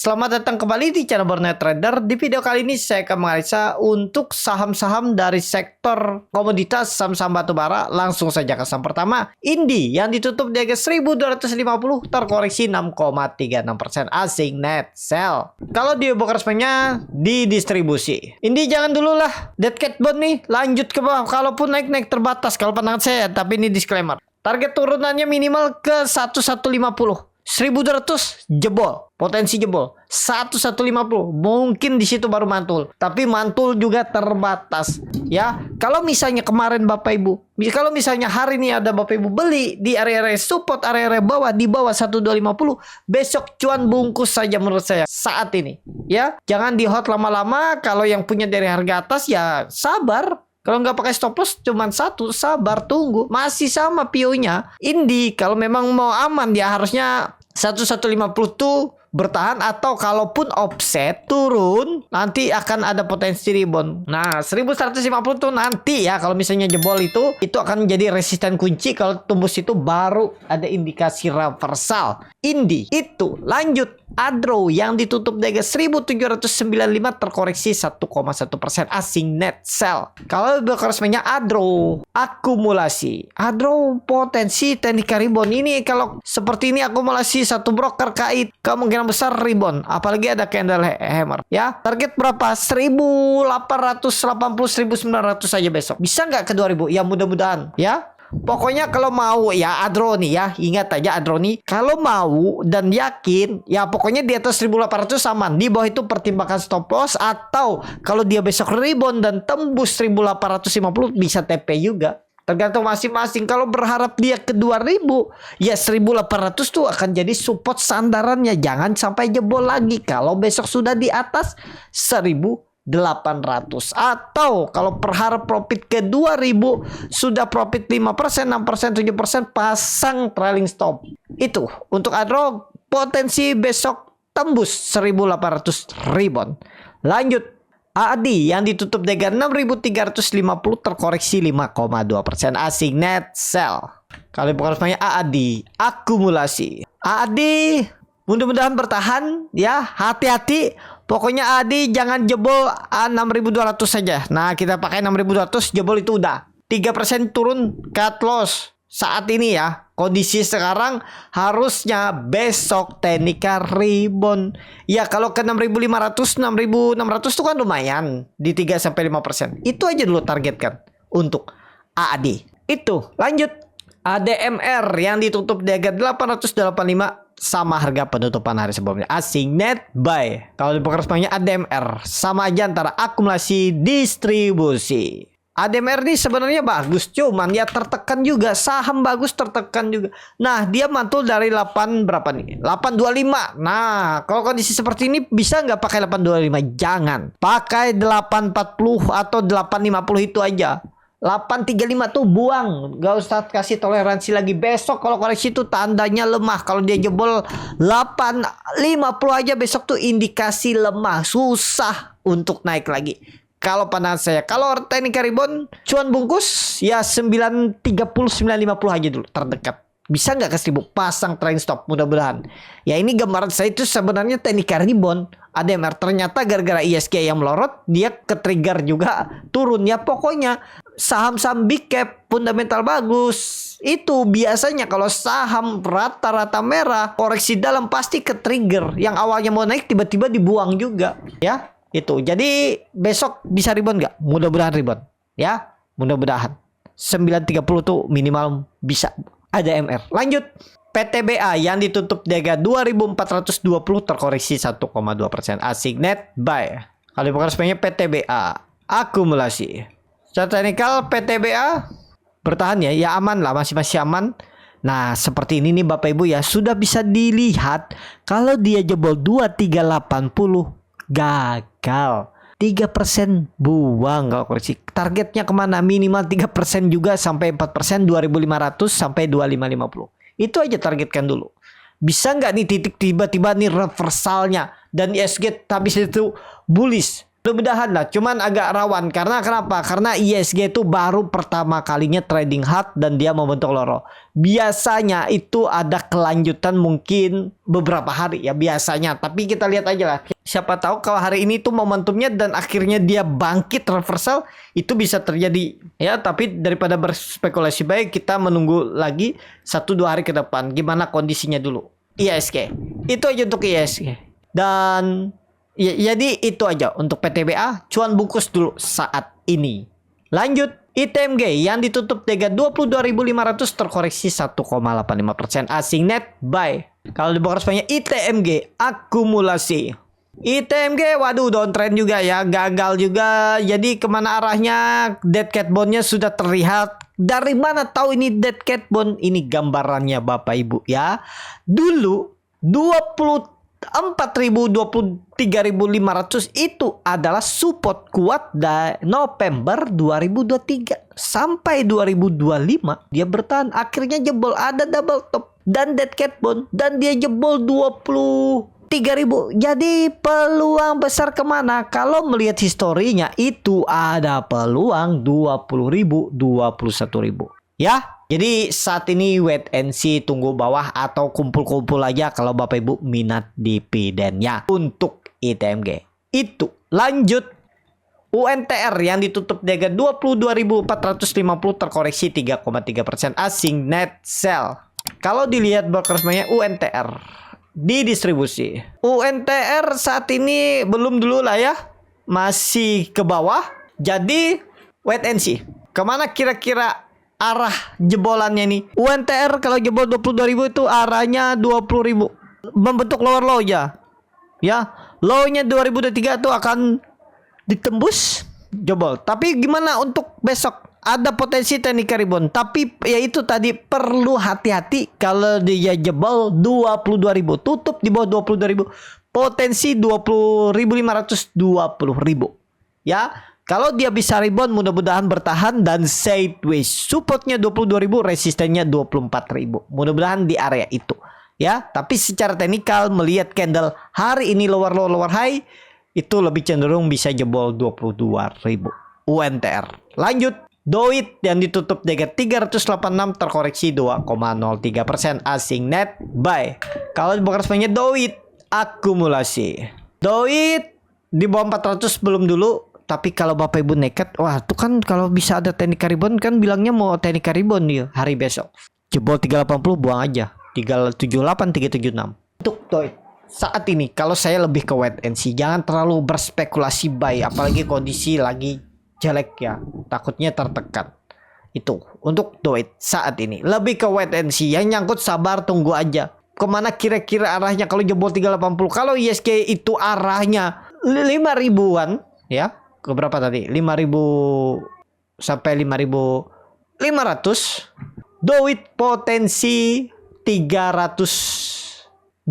Selamat datang kembali di channel Borneo Trader. Di video kali ini saya akan menganalisa untuk saham-saham dari sektor komoditas saham-saham batubara. Langsung saja ke saham pertama, Indi yang ditutup di harga 1250 terkoreksi 6,36%, asing net sell. Kalau di broker resminya di distribusi. Indi jangan dulu lah, dead cat bond nih, lanjut ke bawah. Kalaupun naik terbatas kalau pandangan saya, tapi ini disclaimer. Target turunannya minimal ke 1150. 1200 jebol, potensi jebol 1150, mungkin di situ baru mantul, tapi mantul juga terbatas ya. Kalau misalnya kemarin Bapak Ibu, kalau misalnya hari ini ada Bapak Ibu beli di area-area support, area-area bawah di bawah 1250, besok cuan bungkus saja menurut saya saat ini ya. Jangan di hold lama-lama. Kalau yang punya dari harga atas ya sabar. Kalau nggak pakai stop loss cuman satu, sabar tunggu. Masih sama PO-nya. Indi kalau memang mau aman ya harusnya 1150 tuh bertahan, atau kalaupun offset turun nanti akan ada potensi rebound. Nah 1150 tuh nanti ya kalau misalnya jebol itu akan menjadi resisten kunci. Kalau tembus itu baru ada indikasi reversal. Indi itu lanjut. Adro yang ditutup di harga 1795 terkoreksi 1,1%, asing net sell. Kalau broker resminya Adro akumulasi. Adro potensi teknik rebound. Ini kalau seperti ini akumulasi satu broker KI kemungkinan besar rebound, apalagi ada candle hammer ya. Target berapa? 1880, 1900 saja besok. Bisa nggak ke 2000? Ya mudah-mudahan ya. Pokoknya kalau mau ya Adro nih ya, ingat aja Adro nih, kalau mau dan yakin ya pokoknya di atas 1800 aman. Di bawah itu pertimbangkan stop loss, atau kalau dia besok rebound dan tembus 1850 bisa TP juga. Tergantung masing-masing. Kalau berharap dia ke 2000 ya 1800 tuh akan jadi support sandarannya. Jangan sampai jebol lagi kalau besok sudah di atas 1800. Atau kalau berharap profit ke 2000 sudah profit 5%, 6%, 7%, pasang trailing stop. Itu untuk Adro potensi besok tembus 1800 rebound. Lanjut AADI yang ditutup dengan 6350 terkoreksi 5,2%, asing net sell. Kalau bukan semuanya AADI akumulasi. AADI mudah-mudahan bertahan ya, hati-hati. Pokoknya Adi jangan jebol 6200 saja. Nah kita pakai 6200, jebol itu udah 3% turun cut loss saat ini ya. Kondisi sekarang harusnya besok teknika rebound. Ya kalau ke 6500, 6600 itu kan lumayan, di 3-5%. Itu aja dulu targetkan untuk AAD. Itu lanjut ADMR yang ditutup di harga 885 sama harga penutupan hari sebelumnya, asing net buy. Kalau di broker resminya ADMR sama aja antara akumulasi distribusi. ADMR ini sebenarnya bagus, cuman ya tertekan juga, saham bagus tertekan juga. Nah dia mantul dari 8 berapa nih, 825. Nah kalau kondisi seperti ini bisa nggak pakai 825? Jangan pakai 840 atau 850 itu aja. 835 tuh buang, gak usah kasih toleransi lagi. Besok kalau koreksi itu tandanya lemah. Kalau dia jebol 850 aja besok tuh indikasi lemah, susah untuk naik lagi. Kalau pandangan saya, kalau teknik rebound cuan bungkus ya 930, 950 aja dulu terdekat. Bisa nggak ke 1000? Pasang trailing stop mudah-mudahan. Ya ini gambaran saya itu sebenarnya teknik rebound ADMR. Ternyata gara-gara ISG yang melorot dia ke-trigger juga turunnya. Pokoknya saham-saham big cap fundamental bagus itu biasanya kalau saham rata-rata merah koreksi dalam pasti ke-trigger. Yang awalnya mau naik tiba-tiba dibuang juga ya. Itu jadi besok bisa rebound nggak? Mudah-mudahan rebound ya, mudah-mudahan 930 tuh minimal bisa. ADMR. Lanjut PTBA yang ditutup di harga 2420 terkoreksi 1,2%, asing net buy. Kalau bukan resminya PTBA akumulasi. Secara teknikal PTBA bertahan ya, ya aman lah, masih aman. Nah seperti ini nih Bapak Ibu ya, sudah bisa dilihat kalau dia jebol 2380 gagal. 3% buang kalau koreksi. Targetnya kemana? Minimal 3% juga sampai 4%, 2500 sampai 2550. Itu aja targetkan dulu. Bisa nggak nih titik tiba-tiba nih reversalnya dan ISG habis itu bullish. Mudah-mudahan lah, cuman agak rawan karena kenapa? Karena ISG itu baru pertama kalinya trading hard dan dia membentuk loro. Biasanya itu ada kelanjutan mungkin beberapa hari ya biasanya, tapi kita lihat aja lah. Siapa tahu kalau hari ini tuh momentumnya dan akhirnya dia bangkit reversal, itu bisa terjadi ya. Tapi daripada berspekulasi baik, kita menunggu lagi 1-2 hari ke depan gimana kondisinya dulu ISG. Itu aja untuk ISG. Dan ya, jadi itu aja untuk PTBA, cuan bungkus dulu saat ini. Lanjut, ITMG yang ditutup di 22.500 terkoreksi 1,85%. Asing net buy. Kalau di box banyak ITMG akumulasi. ITMG waduh downtrend juga ya, gagal juga. Jadi kemana arahnya? Dead cat bondnya sudah terlihat. Dari mana tahu ini dead cat bond? Ini gambarannya Bapak Ibu ya. Dulu 23.500 itu adalah support kuat dari November 2023 sampai 2025 dia bertahan, akhirnya jebol, ada double top dan dead cat bond dan dia jebol 23.000. Jadi peluang besar kemana? Kalau melihat historinya itu ada peluang 20.000, 21.000 ya. Jadi saat ini wait and see, tunggu bawah atau kumpul-kumpul aja kalau Bapak Ibu minat dividennya untuk ITMG. Itu. Lanjut, UNTR yang ditutup di harga 22.450 terkoreksi 3,3%. Asing net sell. Kalau dilihat brokersnya UNTR di distribusi. UNTR saat ini belum dulu lah ya. Masih ke bawah. Jadi wait and see. Kemana kira-kira arah jebolannya nih? UNTR kalau jebol 22.000 itu arahnya 20.000. Membentuk lower low ya. Ya, low-nya 2023 itu akan ditembus jebol. Tapi gimana untuk besok? Ada potensi teknik rebound. Tapi ya itu tadi perlu hati-hati kalau dia jebol 22.000, tutup di bawah 22.000. Potensi 20.500, 20.000. Ya. Kalau dia bisa rebound, mudah-mudahan bertahan dan sideways. Supportnya 22.000, resistennya 24.000. Mudah-mudahan di area itu. Ya, tapi secara teknikal melihat candle hari ini lower low lower high, itu lebih cenderung bisa jebol 22.000. UNTR. Lanjut, DOIT yang ditutup di 386 terkoreksi 2,03%. Asing net buy. Kalau di bokersnya DOIT akumulasi. DOIT di bawah 400 belum dulu. Tapi kalau Bapak Ibu nekat, wah tuh kan kalau bisa ada teknik rebound kan bilangnya mau teknik rebound nih hari besok. Jebol 380 buang aja. 378, 376. Untuk DOIT saat ini kalau saya lebih ke wait and see. Jangan terlalu berspekulasi buy, apalagi kondisi lagi jelek ya. Takutnya tertekan. Itu untuk DOIT saat ini. Lebih ke wait and see. Yang nyangkut sabar, tunggu aja. Kemana kira-kira arahnya kalau jebol 380? Kalau ISG itu arahnya 5.000-an ya. Ke berapa tadi? 5.000 sampai 5.500. DOIT potensi 320.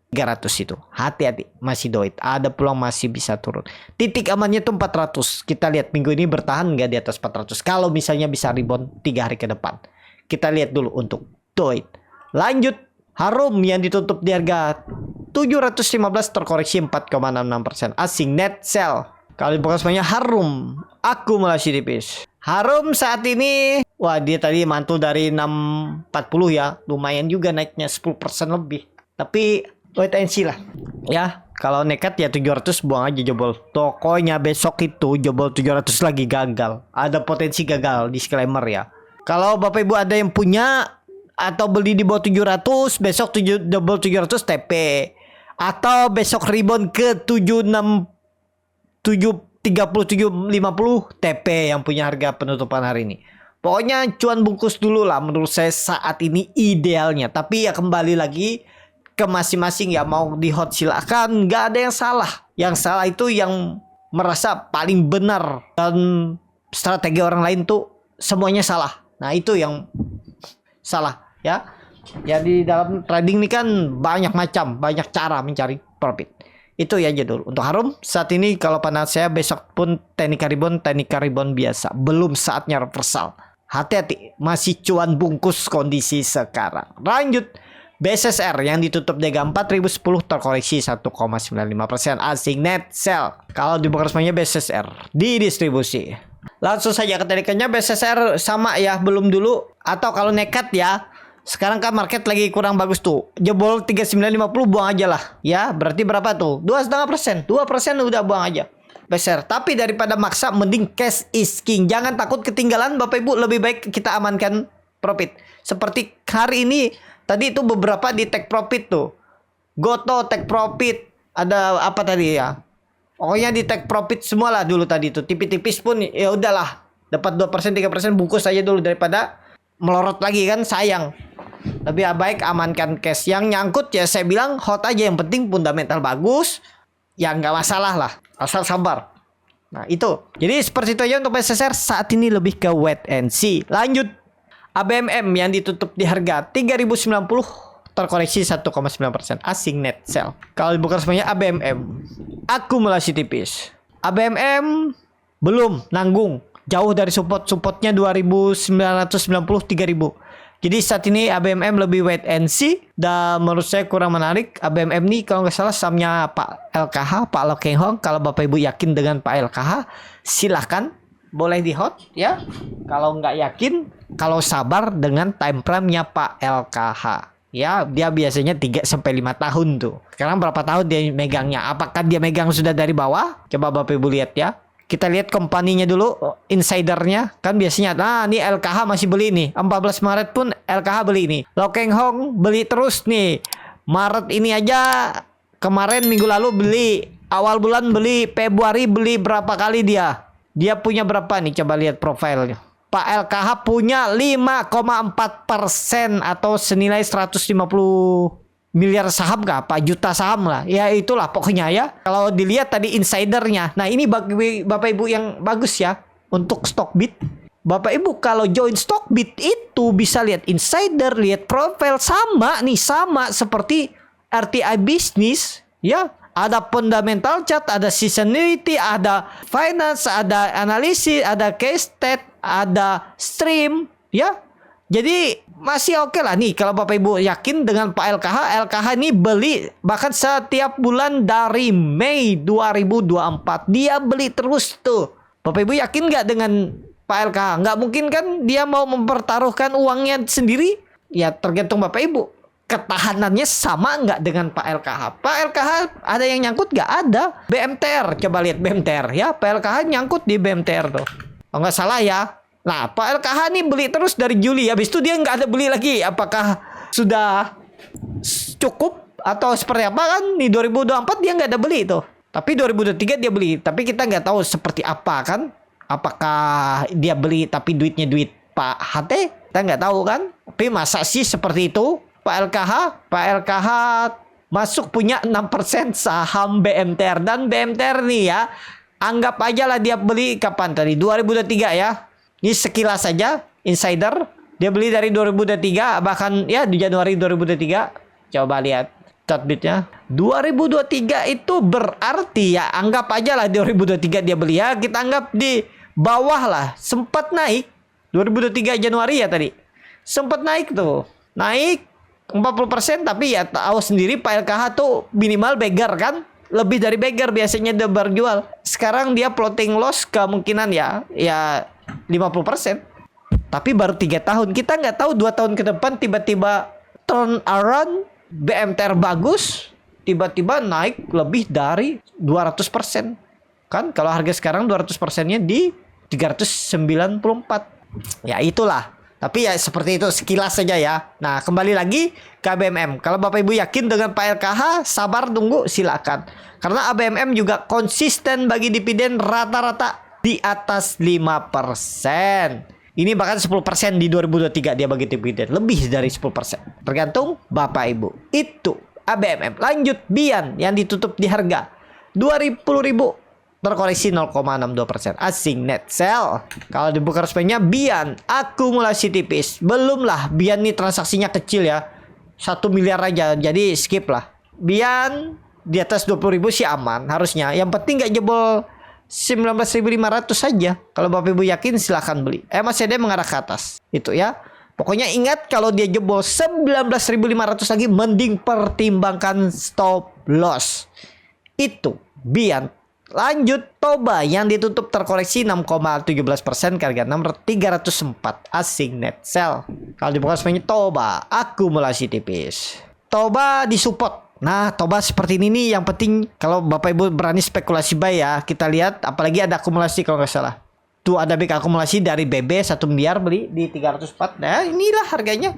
300 itu. Hati-hati, masih DOIT. Ada peluang masih bisa turun. Titik amannya tuh 400. Kita lihat minggu ini bertahan nggak di atas 400. Kalau misalnya bisa rebound 3 hari ke depan. Kita lihat dulu untuk DOIT. Lanjut, Harum yang ditutup di harga 715 terkoreksi 4,66%. Asing net sell. Kalau di pokoknya Harum akumulasi tipis. Harum saat ini, wah dia tadi mantul dari 640 ya, lumayan juga naiknya 10% lebih. Tapi wait and see lah. Ya, kalau nekat ya 700 buang aja jebol. Tokonya besok itu jebol 700 lagi gagal. Ada potensi gagal, disclaimer ya. Kalau Bapak Ibu ada yang punya atau beli di bawah 700, besok jebol 700 TP. Atau besok rebound ke 3750 TP yang punya harga penutupan hari ini. Pokoknya cuan bungkus dulu lah menurut saya saat ini idealnya. Tapi ya kembali lagi ke masing-masing ya, mau di hot silakan, nggak ada yang salah. Yang salah itu yang merasa paling benar dan strategi orang lain tuh semuanya salah. Nah itu yang salah ya. Jadi dalam trading ini kan banyak macam, banyak cara mencari profit. Itu ya aja dulu untuk Harum saat ini. Kalau pandangan saya besok pun teknik rebound biasa, belum saatnya reversal. Hati-hati, masih cuan bungkus kondisi sekarang. Lanjut, BSSR yang ditutup di harga 4.010 terkoreksi 1,95%. Asing net sell. Kalau dibuka resminya BSSR di distribusi. Langsung saja ke tarikannya. BSSR sama ya, belum dulu. Atau kalau nekat ya, sekarang kan market lagi kurang bagus tuh. Jebol 3950 buang aja lah. Ya, berarti berapa tuh? 2,5%. 2% udah buang aja. Besar. Tapi daripada maksa, mending cash is king. Jangan takut ketinggalan Bapak Ibu. Lebih baik kita amankan profit. Seperti hari ini, tadi itu beberapa di take profit tuh. Goto take profit. Ada apa tadi ya? Pokoknya di take profit semua lah dulu tadi tuh. Tipis-tipis pun ya udahlah. Dapat 2%, 3% bungkus aja dulu daripada melorot lagi kan sayang. Lebih baik amankan cash. Yang nyangkut ya saya bilang hot aja, yang penting fundamental bagus. Ya nggak masalah lah, asal sabar. Nah itu. Jadi seperti itu aja untuk BSSR. Saat ini lebih ke wait and see. Lanjut. ABMM yang ditutup di harga 3090 terkoreksi 1,9%. Asing net sell. Kalau dibuka resminya ABMM akumulasi tipis. ABMM belum nanggung, jauh dari supportnya 2990 3000. Jadi saat ini ABMM lebih wait and see, dan menurut saya kurang menarik. ABMM ini kalau nggak salah sahamnya Pak LKH, Pak Lo Keng Hong. Kalau Bapak Ibu yakin dengan Pak LKH, silahkan boleh di hot ya. Kalau nggak yakin, kalau sabar dengan time frame-nya Pak LKH. Ya, dia biasanya 3-5 tahun tuh. Sekarang berapa tahun dia megangnya? Apakah dia megang sudah dari bawah? Coba Bapak Ibu lihat ya. Kita lihat company-nya dulu, insidernya. Kan biasanya, nah ini LKH masih beli nih. 14 Maret pun LKH beli nih. Lo Keng Hong beli terus nih. Maret ini aja, kemarin minggu lalu beli. Awal bulan beli, Februari beli berapa kali dia? Dia punya berapa nih? Coba lihat profilnya. Pak LKH punya 5,4% atau senilai 150 miliar saham kah? Pak juta saham lah. Ya itulah pokoknya ya. Kalau dilihat tadi insidernya. Nah ini bagi Bapak Ibu yang bagus ya. Untuk Stockbit. Bapak Ibu kalau join Stockbit itu bisa lihat insider, lihat profil. Sama nih, sama seperti RTI Business. Ya. Ada fundamental chart, ada seasonality, ada finance, ada analisis, ada case stat, ada stream, ya. Jadi masih oke lah nih kalau Bapak Ibu yakin dengan Pak LKH. LKH ini beli bahkan setiap bulan dari Mei 2024. Dia beli terus tuh. Bapak Ibu yakin nggak dengan Pak LKH? Nggak mungkin kan dia mau mempertaruhkan uangnya sendiri? Ya tergantung Bapak Ibu. Ketahanannya sama nggak dengan Pak LKH? Pak LKH ada yang nyangkut nggak? Ada. BMTR, coba lihat BMTR ya. Pak LKH nyangkut di BMTR tuh. Oh nggak salah ya. Nah Pak LKH nih beli terus dari Juli. Habis itu dia nggak ada beli lagi. Apakah sudah cukup atau seperti apa kan? Di 2024 dia nggak ada beli tuh. Tapi 2023 dia beli. Tapi kita nggak tahu seperti apa kan? Apakah dia beli tapi duitnya duit Pak HT? Kita nggak tahu kan? Tapi masa sih seperti itu? Pak LKH masuk punya 6% saham BMTR. Dan BMTR nih ya, anggap aja lah dia beli kapan tadi? 2023 ya. Ini sekilas saja insider. Dia beli dari 2023, bahkan ya di Januari 2023. Coba lihat chartbitnya. 2023 itu berarti ya, anggap aja lah 2023 dia beli ya. Kita anggap di bawah lah. Sempat naik. 2023 Januari ya tadi. Sempat naik tuh. Naik 40%, tapi ya tahu sendiri Pak LKH tuh minimal beggar kan, lebih dari beggar biasanya dia berjual. Sekarang dia floating loss kemungkinan ya 50%. Tapi baru 3 tahun, kita nggak tahu 2 tahun ke depan tiba-tiba turn around, BMTR bagus, tiba-tiba naik lebih dari 200%. Kan kalau harga sekarang 200%-nya di 394. Ya itulah. Tapi ya seperti itu sekilas saja ya. Nah kembali lagi ke ABMM. Kalau Bapak Ibu yakin dengan Pak LKH, sabar tunggu silakan. Karena ABMM juga konsisten bagi dividen rata-rata di atas 5%. Ini bahkan 10% di 2023 dia bagi dividen. Lebih dari 10%. Tergantung Bapak Ibu. Itu ABMM. Lanjut Bian yang ditutup di harga 20.000. Terkoreksi 0,62%. Asing net sell. Kalau dibuka resminya Bian akumulasi tipis. Belum lah, Bian nih transaksinya kecil ya. 1 miliar aja. Jadi skip lah. Bian di atas 20.000 sih aman harusnya. Yang penting gak jebol 19.500 saja. Kalau Bapak Ibu yakin silahkan beli. MACD mengarah ke atas. Itu ya. Pokoknya ingat kalau dia jebol 19.500 lagi mending pertimbangkan stop loss. Itu Bian. Lanjut Toba yang ditutup terkoreksi 6,17% ke harga 304 asing net sell. Kalau dibuka semuanya Toba akumulasi tipis. Toba disupport. Nah, Toba seperti ini nih yang penting kalau Bapak Ibu berani spekulasi buy ya. Kita lihat apalagi ada akumulasi kalau nggak salah. Tuh ada big akumulasi dari BB 1 miliar beli di 304. Nah, inilah harganya.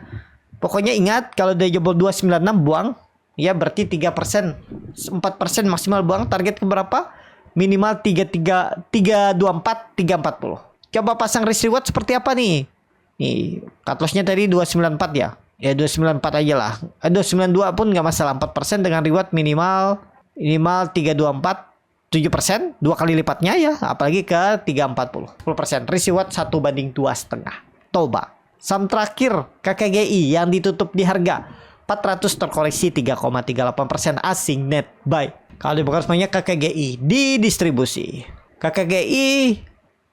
Pokoknya ingat kalau dia jebol 296 buang. Ya berarti 3%. 4% maksimal buang. Target ke berapa? Minimal 324, 340. Coba pasang risk reward seperti apa nih? Nih, cut loss-nya tadi 294 ya. Ya 294 aja lah. 292 pun nggak masalah. 4% dengan reward minimal 324, 7%, 2 kali lipatnya ya. Apalagi ke 340, 10%. Risk reward 1/2,5. Toba. Saham terakhir KKGI yang ditutup di harga 400 terkoreksi 3,38% asing net buy. Kalau dibuka semuanya KKGI di distribusi. KKGI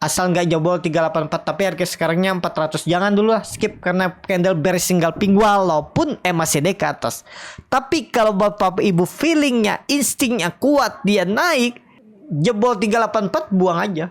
asal nggak jebol 384 tapi harga sekarangnya 400. Jangan dulu lah skip karena candle bearish single pink walaupun MACD ke atas. Tapi kalau Bapak Ibu feelingnya, instingnya kuat dia naik, jebol 384 buang aja.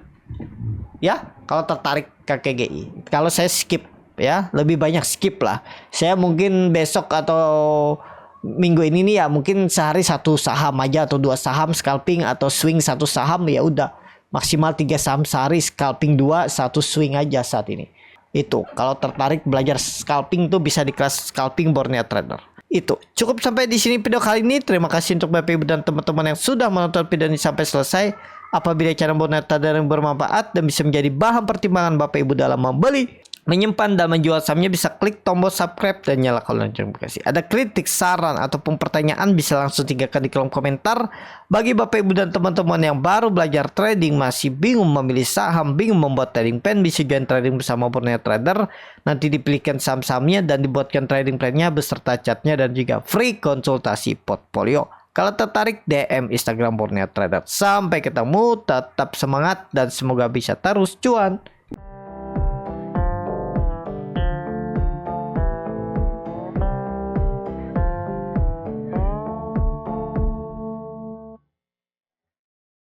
Ya, kalau tertarik KKGI. Kalau saya skip ya, lebih banyak skip lah. Saya mungkin besok atau minggu ini nih ya mungkin sehari 1 saham aja atau 2 saham scalping atau swing 1 saham ya udah. Maksimal 3 saham sehari, scalping 2, 1 swing aja saat ini. Itu kalau tertarik belajar scalping tuh bisa di kelas scalping Borneo Trader. Itu cukup sampai di sini video kali ini. Terima kasih untuk Bapak Ibu dan teman-teman yang sudah menonton video ini sampai selesai. Apabila channel Borneo Trader yang bermanfaat dan bisa menjadi bahan pertimbangan Bapak Ibu dalam membeli, menyimpan dan menjual sahamnya, bisa klik tombol subscribe dan nyalakan lonceng notifikasi. Ada kritik, saran ataupun pertanyaan bisa langsung tinggalkan di kolom komentar. Bagi Bapak Ibu dan teman-teman yang baru belajar trading, masih bingung memilih saham, bingung membuat trading plan, bisa join trading bersama Borneo Trader. Nanti dipilihkan saham-sahamnya dan dibuatkan trading plan-nya beserta chartnya dan juga free konsultasi portfolio. Kalau tertarik DM Instagram Borneo Trader. Sampai ketemu, tetap semangat dan semoga bisa terus cuan.